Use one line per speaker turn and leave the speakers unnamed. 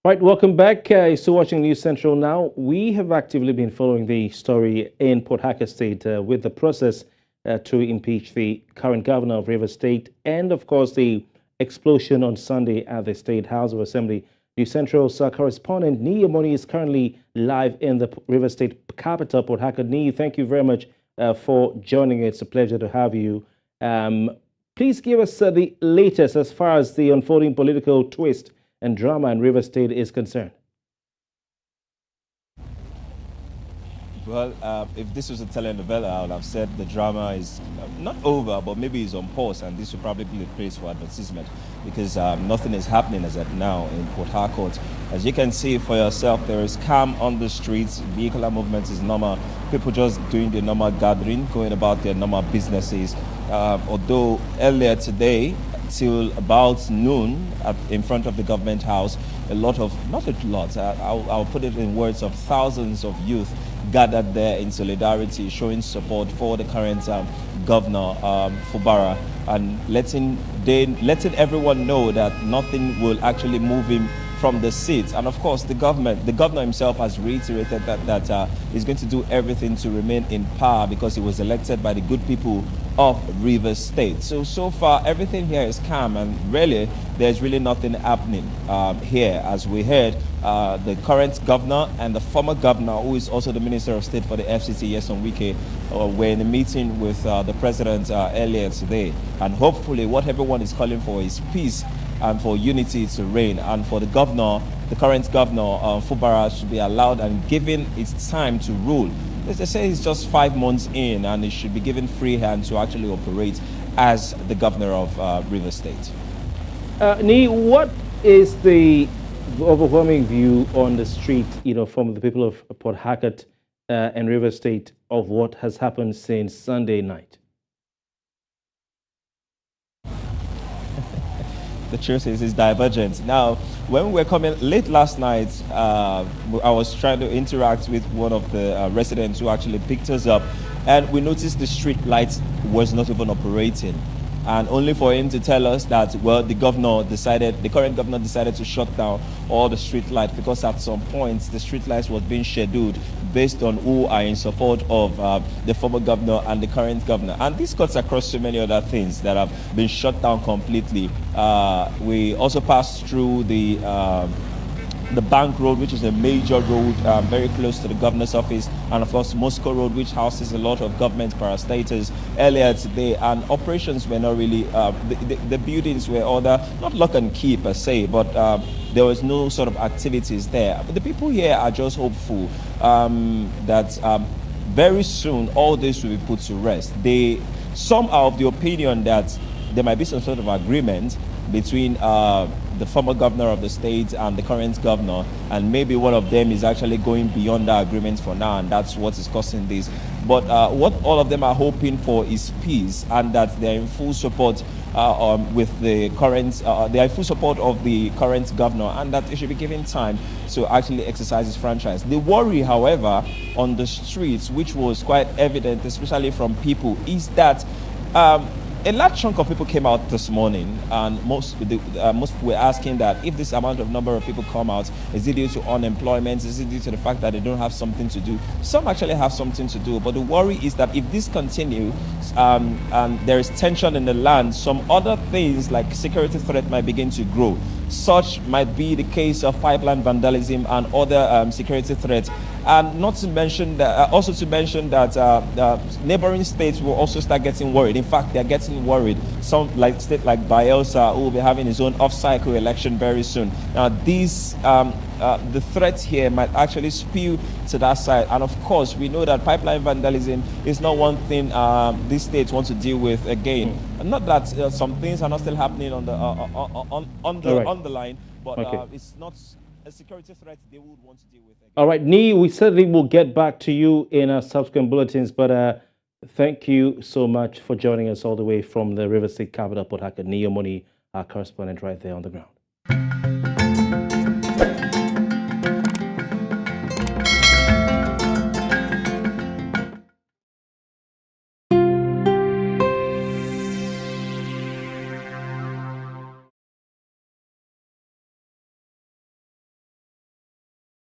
Right, welcome back. You're still watching News Central now. We have actively been following the story in Port-Harcourt State with the process to impeach the current governor of Rivers State and, of course, the explosion on Sunday at the State House of Assembly. News Central's correspondent Niyi Omoniyi is currently live in the Rivers State capital, Port-Harcourt. Niyi, thank you very much for joining. It's a pleasure to have you. Please give us the latest as far as the unfolding political twist and drama in Rivers State is concerned.
Well, if this was a telenovela, I would have said the drama is not over, but maybe it's on pause, and this would probably be the place for advertisement because nothing is happening as of now in Port-Harcourt. As you can see for yourself, there is calm on the streets, vehicular movement is normal, people just doing the normal gathering, going about their normal businesses. Although earlier today, till about noon in front of the government house, not a lot, I'll put it in words of thousands of youth gathered there in solidarity, showing support for the current Governor Fubara and letting everyone know that nothing will actually move him from the seat. And of course, the governor himself has reiterated that he's going to do everything to remain in power because he was elected by the good people of Rivers State. So far, everything here is calm, and really, there's really nothing happening here. As we heard, the current governor and the former governor, who is also the Minister of State for the FCT, Nyesom Wike, were in a meeting with the president earlier today. And hopefully, what everyone is calling for is peace and for unity to reign. And for the governor, the current governor, Fubara, should be allowed and given its time to rule. They say he's just 5 months in, and he should be given free hand to actually operate as the governor of Rivers State.
Niyi, what is the overwhelming view on the street, from the people of Port-Harcourt and Rivers State of what has happened since Sunday night?
The truth is, it's divergent. Now, when we were coming late last night, I was trying to interact with one of the residents who actually picked us up, and we noticed the street light was not even operating. And only for him to tell us that, well, the current governor decided to shut down all the street lights because at some point the street lights was being scheduled based on who are in support of the former governor and the current governor. And this cuts across so many other things that have been shut down completely. We also passed through the Bank Road, which is a major road very close to the governor's office, and of course Moscow Road, which houses a lot of government parastatals earlier today, and operations were not really, the buildings were not lock and key per se, but there was no sort of activities there. But the people here are just hopeful that very soon all this will be put to rest. Some are of the opinion that there might be some sort of agreement between the former governor of the state and the current governor, and maybe one of them is actually going beyond that agreement for now, and that's what is causing this. But what all of them are hoping for is peace, and that they're in full support with the current, they are in full support of the current governor, and that it should be given time to actually exercise his franchise. The worry, however, on the streets, which was quite evident, especially from people, is that a large chunk of people came out this morning, and most were asking that if this number of people come out, is it due to unemployment? Is it due to the fact that they don't have something to do? Some actually have something to do, but the worry is that if this continues and there is tension in the land, some other things like security threat might begin to grow. Such might be the case of pipeline vandalism and other security threats. And not to mention that, neighboring states will also start getting worried. In fact, they're getting worried. Some state like Bartels, who will be having his own off-cycle election very soon. Now, the threat here might actually spill to that side. And of course, we know that pipeline vandalism is not one thing these states want to deal with again. Not that some things are not still happening on the line, but it's not a security threat they would want to deal with again.
All right, Niyi, we certainly will get back to you in our subsequent bulletins, but thank you so much for joining us all the way from the River State capital, Port-Harcourt. Niyi Omoniyi, our correspondent right there on the ground.